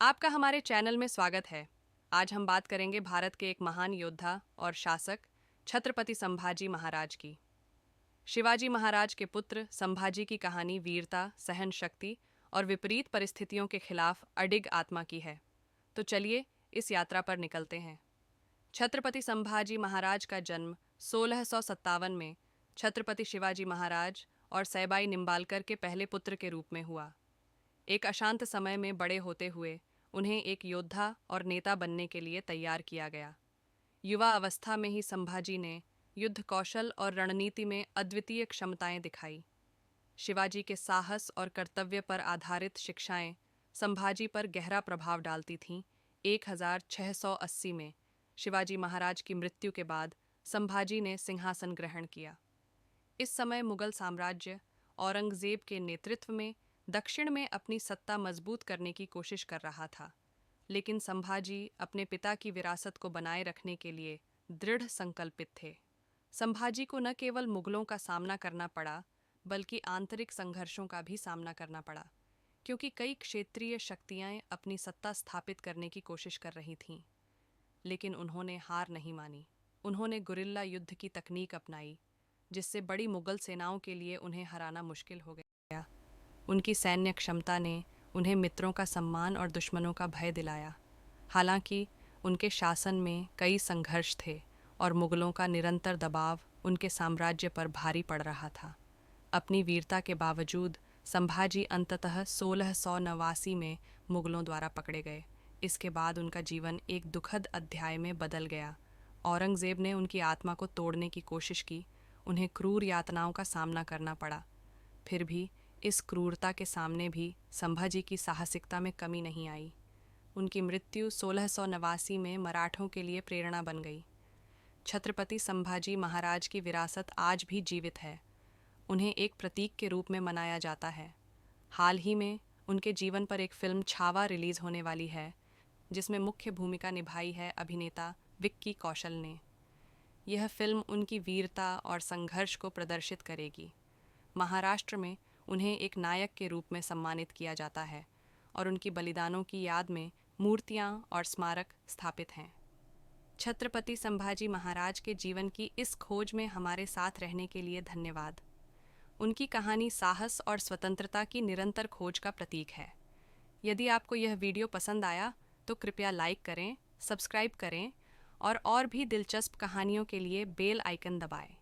आपका हमारे चैनल में स्वागत है। आज हम बात करेंगे भारत के एक महान योद्धा और शासक छत्रपति संभाजी महाराज की। शिवाजी महाराज के पुत्र संभाजी की कहानी वीरता, सहन शक्ति और विपरीत परिस्थितियों के खिलाफ अडिग आत्मा की है। तो चलिए इस यात्रा पर निकलते हैं। छत्रपति संभाजी महाराज का जन्म 1657 में छत्रपति शिवाजी महाराज और सैबाई निम्बालकर के पहले पुत्र के रूप में हुआ। एक अशांत समय में बड़े होते हुए उन्हें एक योद्धा और नेता बनने के लिए तैयार किया गया। युवा अवस्था में ही संभाजी ने युद्ध कौशल और रणनीति में अद्वितीय क्षमताएं दिखाई। शिवाजी के साहस और कर्तव्य पर आधारित शिक्षाएं संभाजी पर गहरा प्रभाव डालती थीं। 1680 में शिवाजी महाराज की मृत्यु के बाद संभाजी ने सिंहासन ग्रहण किया। इस समय मुगल साम्राज्य औरंगजेब के नेतृत्व में दक्षिण में अपनी सत्ता मजबूत करने की कोशिश कर रहा था, लेकिन संभाजी अपने पिता की विरासत को बनाए रखने के लिए दृढ़ संकल्पित थे। संभाजी को न केवल मुगलों का सामना करना पड़ा, बल्कि आंतरिक संघर्षों का भी सामना करना पड़ा, क्योंकि कई क्षेत्रीय शक्तियां अपनी सत्ता स्थापित करने की कोशिश कर रही थीं। लेकिन उन्होंने हार नहीं मानी। उन्होंने गुरिल्ला युद्ध की तकनीक अपनाई, जिससे बड़ी मुगल सेनाओं के लिए उन्हें हराना मुश्किल हो गया। उनकी सैन्य क्षमता ने उन्हें मित्रों का सम्मान और दुश्मनों का भय दिलाया। हालांकि उनके शासन में कई संघर्ष थे और मुगलों का निरंतर दबाव उनके साम्राज्य पर भारी पड़ रहा था। अपनी वीरता के बावजूद संभाजी अंततः 1689 में मुगलों द्वारा पकड़े गए। इसके बाद उनका जीवन एक दुखद अध्याय में बदल गया। औरंगजेब ने उनकी आत्मा को तोड़ने की कोशिश की। उन्हें क्रूर यातनाओं का सामना करना पड़ा। फिर भी इस क्रूरता के सामने भी संभाजी की साहसिकता में कमी नहीं आई। उनकी मृत्यु 1689 में मराठों के लिए प्रेरणा बन गई। छत्रपति संभाजी महाराज की विरासत आज भी जीवित है। उन्हें एक प्रतीक के रूप में मनाया जाता है। हाल ही में उनके जीवन पर एक फिल्म छावा रिलीज होने वाली है, जिसमें मुख्य भूमिका निभाई है अभिनेता विक्की कौशल ने। यह फिल्म उनकी वीरता और संघर्ष को प्रदर्शित करेगी। महाराष्ट्र में उन्हें एक नायक के रूप में सम्मानित किया जाता है और उनकी बलिदानों की याद में मूर्तियां और स्मारक स्थापित हैं। छत्रपति संभाजी महाराज के जीवन की इस खोज में हमारे साथ रहने के लिए धन्यवाद। उनकी कहानी साहस और स्वतंत्रता की निरंतर खोज का प्रतीक है। यदि आपको यह वीडियो पसंद आया तो कृपया लाइक करें, सब्सक्राइब करें और भी दिलचस्प कहानियों के लिए बेल आइकन दबाएं।